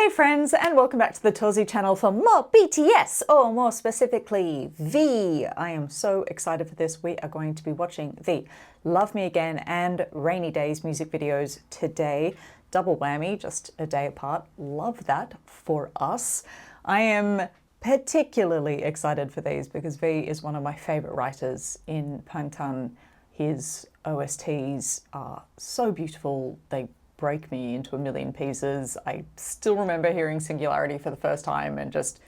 Hey friends, and welcome back to the Torsie channel for more BTS, or more specifically, V. I am so excited for this. We are going to be watching the Love Me Again and Rainy Days music videos today. Double whammy, just a day apart. Love that for us. I am particularly excited for these because V is one of my favorite writers in Bangtan. His OSTs are so beautiful. They break me into a million pieces. I still remember hearing Singularity for the first time and just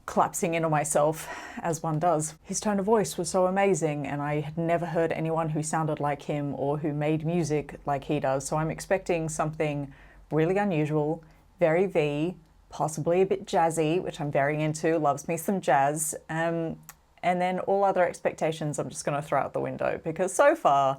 collapsing in on myself, as one does. His tone of voice was so amazing, and I had never heard anyone who sounded like him or who made music like he does, so I'm expecting something really unusual, very V, possibly a bit jazzy, which I'm very into, loves me some jazz, and then all other expectations I'm just going to throw out the window, because so far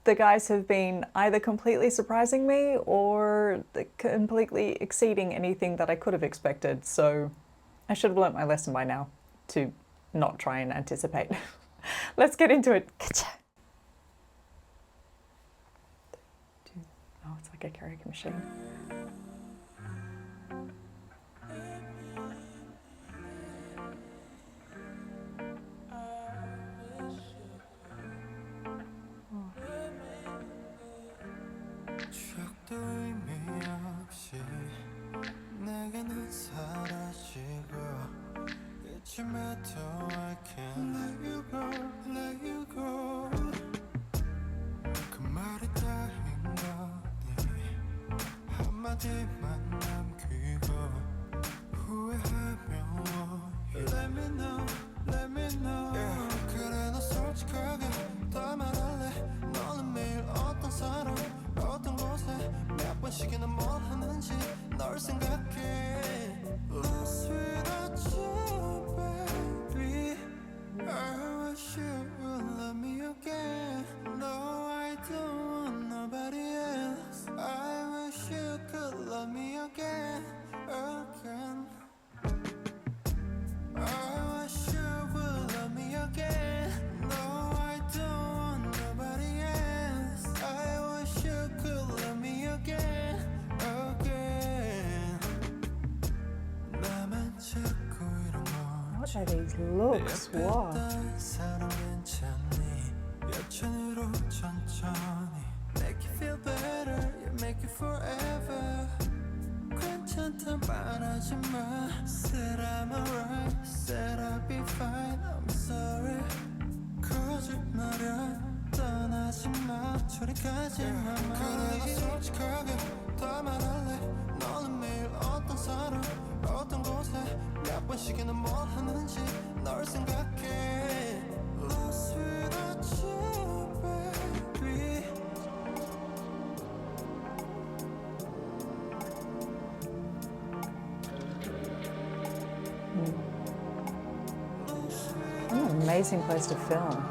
the guys have been either completely surprising me or completely exceeding anything that I could have expected. So I should have learnt my lesson by now to not try and anticipate. Let's get into it. Oh, it's like a karaoke machine. 내게는 사라지고 이쯤에도 I can't let you go, let you go. 그 말이 다인 거니 한마디만 남기고 후회하며 Let me know, let me know. Yeah. 그래 너 솔직하게 다 말할래. 너는 매일 어떤 사람 어떤 곳에 몇 번씩이나 뭘 하는지 널 생각해. Lost without you, baby. I wish you would love me again. No, I don't want nobody else. I wish you could love me again, again. I wish you would love me again. No, I don't want nobody else. I wish you could love me again, again. 나만 찾고 이런 거. What are these looks? What? 사람 괜찮니? 여천으로 천천히. Make you feel better, you make it forever. 괜찮단 말하지 마. Said I'm alright, said I'll be fine. I'm sorry. 거짓말이야. 떠나지 마. 저리까지 마. 그래 너 솔직하게 다 말할래. 너는 매일 어떤 사람 어떤 곳에 몇 번씩이나 뭘 하는지 널 생각해. Lost without you, baby. What an amazing place to film.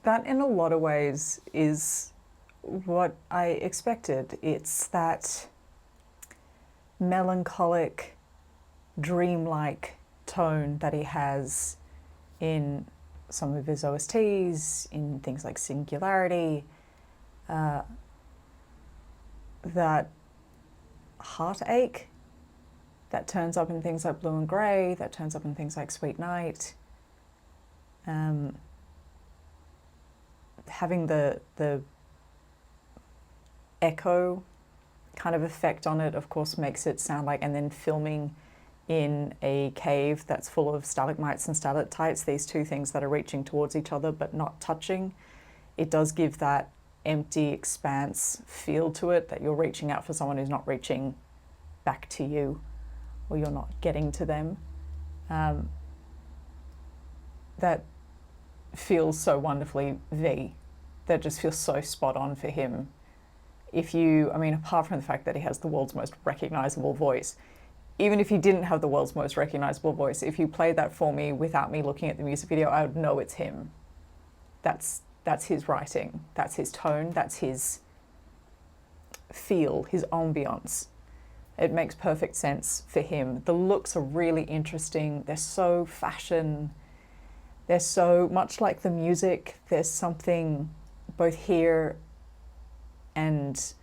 That, in a lot of ways, is what I expected. It's that melancholic, dreamlike tone that he has in some of his OSTs, in things like Singularity, that heartache that turns up in things like Blue and Grey, that turns up in things like Sweet Night. Having the echo kind of effect on it, of course, makes it sound like, and then filming in a cave that's full of stalagmites and stalactites, these two things that are reaching towards each other but not touching, it does give that empty expanse feel to it, that you're reaching out for someone who's not reaching back to you, or you're not getting to them. That feels so wonderfully V. That just feels so spot on for him. If you, I mean, apart from the fact that he has the world's most recognizable voice, even if he didn't have the world's most recognizable voice, if you played that for me without me looking at the music video, I would know it's him. That's his writing, that's his tone, that's his feel, his ambience. It makes perfect sense for him. The looks are really interesting. They're so fashion. They're so much like the music. There's something both here and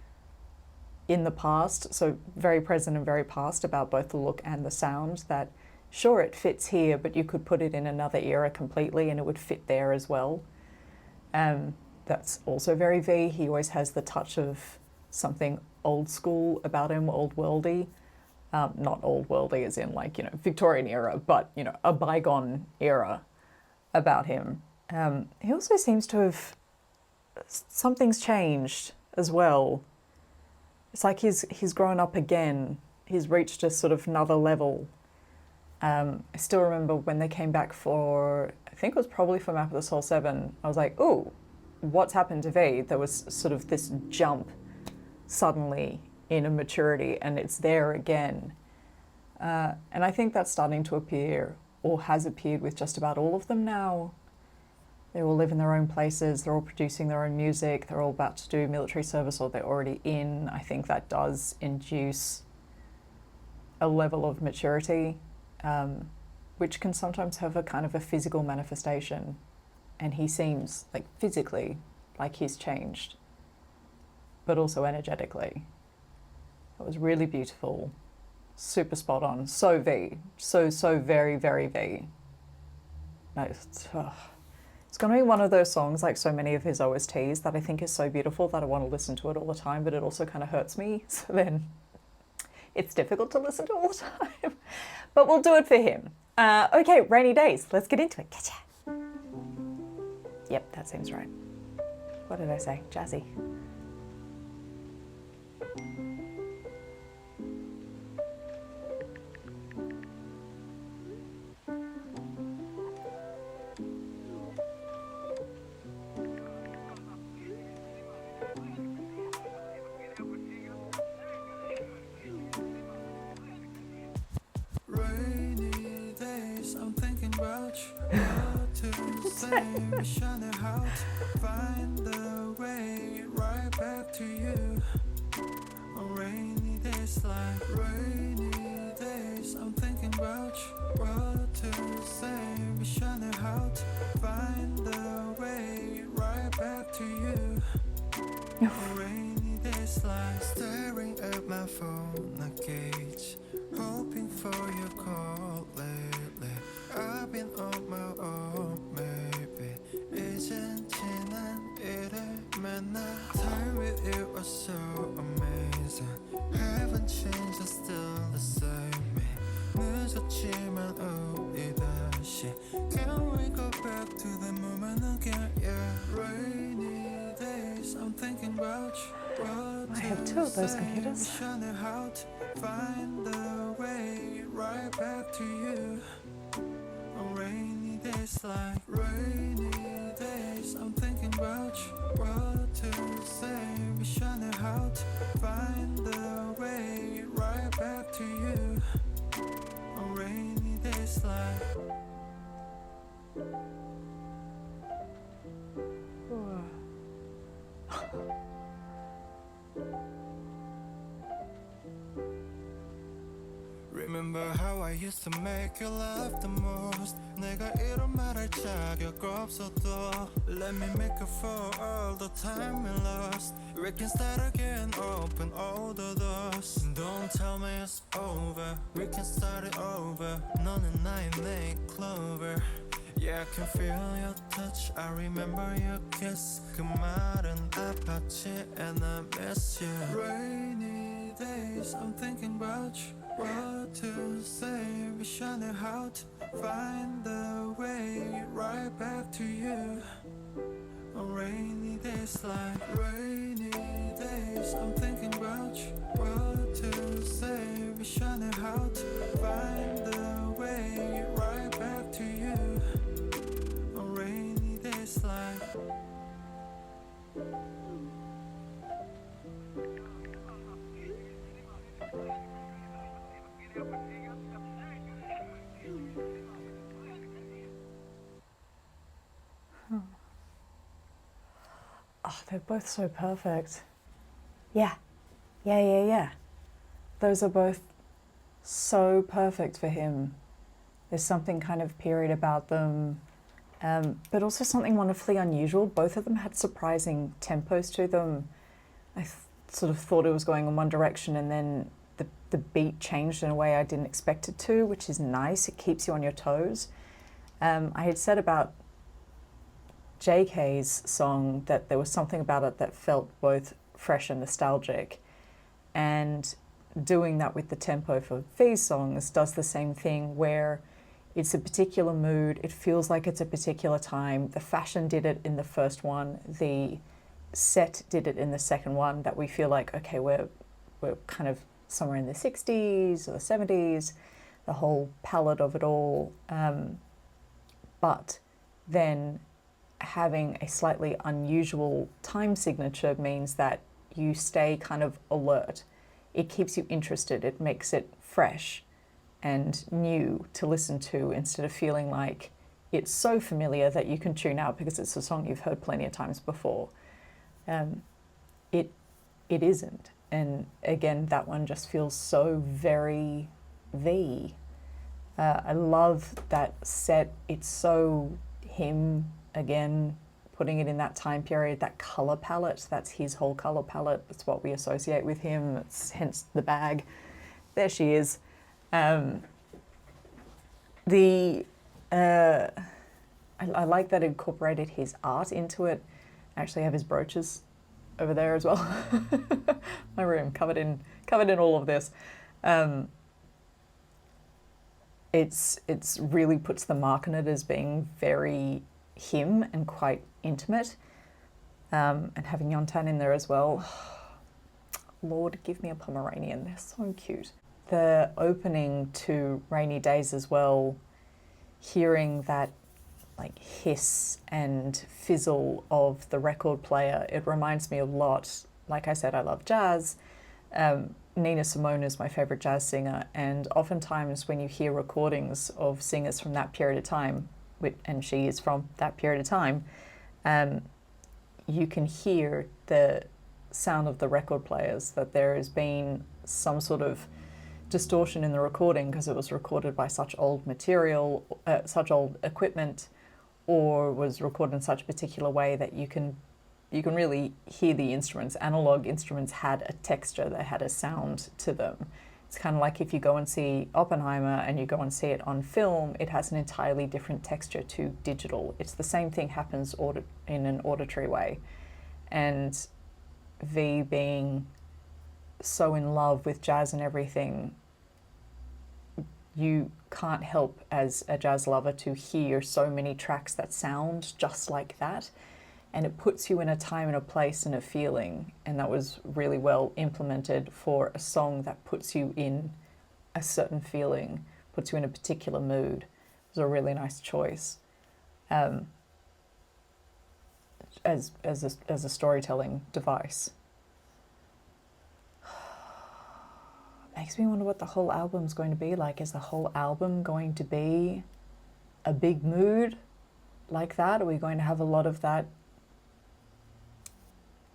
in the past, so very present and very past, about both the look and the sound, that sure, it fits here, but you could put it in another era completely and it would fit there as well. That's also very V. He always has the touch of something old school about him, old worldy. Not old worldy as in like, you know, Victorian era, but, you know, a bygone era about him. He also seems to have, something's changed as well. It's like he's grown up again. He's reached a sort of another level. I still remember when they came back for, I think it was probably for Map of the Soul 7, I was like, ooh, what's happened to V? There was sort of this jump suddenly in a maturity, and it's there again. And I think that's starting to appear, or has appeared, with just about all of them now. They all live in their own places, they're all producing their own music, they're all about to do military service, or they're already in. I think that does induce a level of maturity, which can sometimes have a kind of a physical manifestation. And he seems like physically like he's changed, but also energetically. It was really beautiful, super spot on, so V, so very, very V. No, it's going to be one of those songs, like so many of his OSTs, that I think is so beautiful that I want to listen to it all the time, but it also kind of hurts me, so then it's difficult to listen to all the time. But we'll do it for him. Okay, Rainy Days, let's get into it. Gotcha. Yep, that seems right. What did I say? Jazzy. Rainy days, I'm thinking about you. What to say, wishing how to find the way right back to you. On rainy days, like rainy days, I'm thinking about you. What to say, wishing how to find the way right back to you. On rainy days, like staring at my phone, I gauge, hoping for your call lately. I've been on my own, maybe. 이젠 지난 일을 만나. Time with you was so amazing. Haven't changed, I'm still the same. 늦었지만 우리 다시. Can we go back to the moment again? Yeah, rainy days, I'm thinking about you. I have two of those computers. How to find the way right back to you. On rainy days, like rainy days, I'm thinking about you. What to say, wishing how to find the way right back to you. On rainy days, like Remember how I used to make you laugh the most. 내가 이런 말할 자격 없어도 Let me make up for all the time we lost. We can start again, open all the doors. Don't tell me it's over, we can start it over. 너는 나의 내 clover. Yeah, I can feel your touch, I remember your kiss. 그 말은 아팠지 and I miss you. Rainy days I'm thinking about you, what to say, wishing how to find the way right back to you. On rainy days like rainy days I'm thinking about you, what to say, wishing how to find the way right back to you. On rainy days like Oh, they're both so perfect. Yeah. Those are both so perfect for him. There's something kind of period about them, but also something wonderfully unusual. Both of them had surprising tempos to them. I sort of thought it was going in one direction, and then the beat changed in a way I didn't expect it to, which is nice. It keeps you on your toes. I had said about JK's song that there was something about it that felt both fresh and nostalgic, and doing that with the tempo for V's songs does the same thing, where it's a particular mood, it feels like it's a particular time. The fashion did it in the first one, the set did it in the second one, that we feel like, okay, we're kind of somewhere in the 60s or the 70s, the whole palette of it all. But then having a slightly unusual time signature means that you stay kind of alert. It keeps you interested. It makes it fresh and new to listen to, instead of feeling like it's so familiar that you can tune out because it's a song you've heard plenty of times before. It isn't. And again, that one just feels so very V. I love that set. It's so him, again, putting it in that time period, that color palette. That's his whole color palette. That's what we associate with him. It's hence the bag. There she is. I like that it incorporated his art into it. I actually have his brooches over there as well. My room covered in all of this. It's really puts the mark on it as being very him and quite intimate. And having Yontan in there as well. Lord, give me a Pomeranian. They're so cute. The opening to Rainy Days as well, hearing that like hiss and fizzle of the record player, it reminds me a lot. Like I said, I love jazz. Nina Simone is my favorite jazz singer, and oftentimes when you hear recordings of singers from that period of time, and she is from that period of time, you can hear the sound of the record players, that there has been some sort of distortion in the recording because it was recorded by such old material, such old equipment, or was recorded in such a particular way that you can really hear the instruments. Analog instruments had a texture, they had a sound to them. It's kind of like if you go and see Oppenheimer and you go and see it on film, it has an entirely different texture to digital. It's the same thing happens in an auditory way. And V being so in love with jazz and everything, you can't help as a jazz lover to hear so many tracks that sound just like that. And it puts you in a time and a place and a feeling. And that was really well implemented for a song that puts you in a certain feeling, puts you in a particular mood. It was a really nice choice as a storytelling device. Makes me wonder what the whole album's going to be like. Is the whole album going to be a big mood like that? Are we going to have a lot of that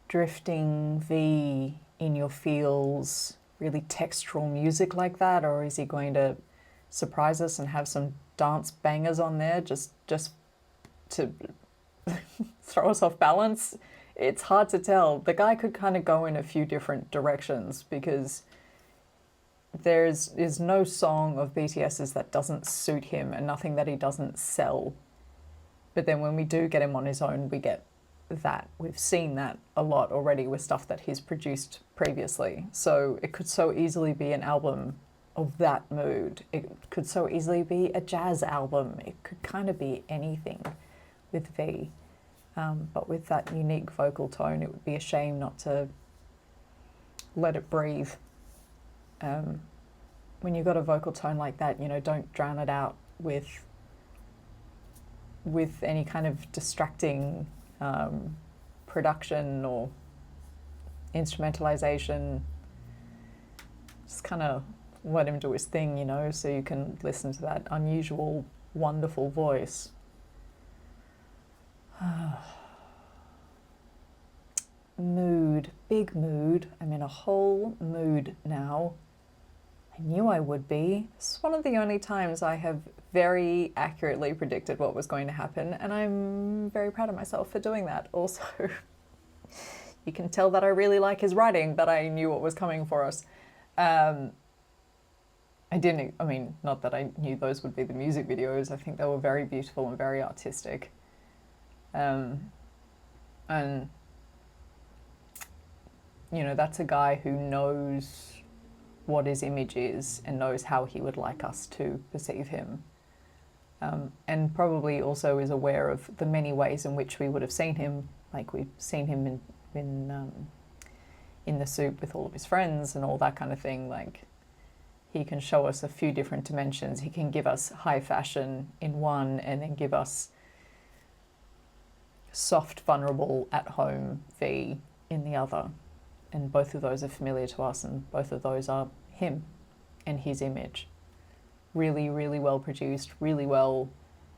drifting V in your feels, really textural music like that? Or is he going to surprise us and have some dance bangers on there just to throw us off balance? It's hard to tell. The guy could kind of go in a few different directions, because there is no song of BTS's that doesn't suit him and nothing that he doesn't sell. But then when we do get him on his own, we get that. We've seen that a lot already with stuff that he's produced previously. So it could so easily be an album of that mood. It could so easily be a jazz album. It could kind of be anything with V. But with that unique vocal tone, it would be a shame not to let it breathe. When you've got a vocal tone like that, you know, don't drown it out with any kind of distracting production or instrumentalization. Just kind of let him do his thing, you know, so you can listen to that unusual, wonderful voice. Mood, big mood. I'm in a whole mood now. I knew I would be. This is one of the only times I have very accurately predicted what was going to happen, and I'm very proud of myself for doing that. Also, you can tell that I really like his writing, but I knew what was coming for us. I mean, not that I knew those would be the music videos. I think they were very beautiful and very artistic. And, you know, that's a guy who knows what his image is and knows how he would like us to perceive him. And probably also is aware of the many ways in which we would have seen him, like we've seen him in the soup with all of his friends and all that kind of thing. Like, he can show us a few different dimensions. He can give us high fashion in one and then give us soft, vulnerable, at-home V in the other. And both of those are familiar to us, and both of those are him and his image. Really, really well produced, really well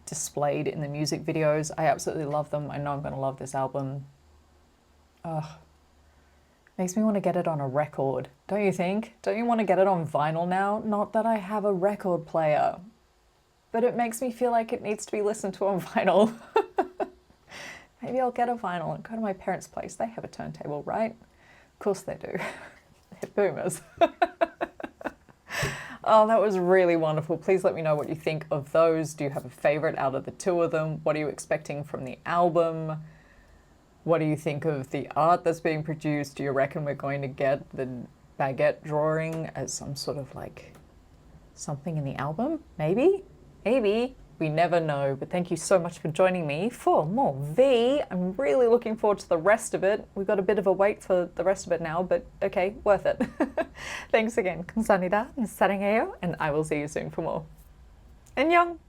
displayed in the music videos. I absolutely love them. I know I'm going to love this album. Makes me want to get it on a record, don't you think? Don't you want to get it on vinyl now? Not that I have a record player, but it makes me feel like it needs to be listened to on vinyl. Maybe I'll get a vinyl and go to my parents' place. They have a turntable, right? Of course they do. They're boomers. Oh, that was really wonderful. Please let me know what you think of those. Do you have a favorite out of the two of them? What are you expecting from the album? What do you think of the art that's being produced? Do you reckon we're going to get the baguette drawing as some sort of like something in the album? Maybe? Maybe. We never know. But thank you so much for joining me for more V. I'm really looking forward to the rest of it. We've got a bit of a wait for the rest of it now, but okay, worth it. Thanks again. 감사합니다. 사랑해요. And I will see you soon for more. 안녕!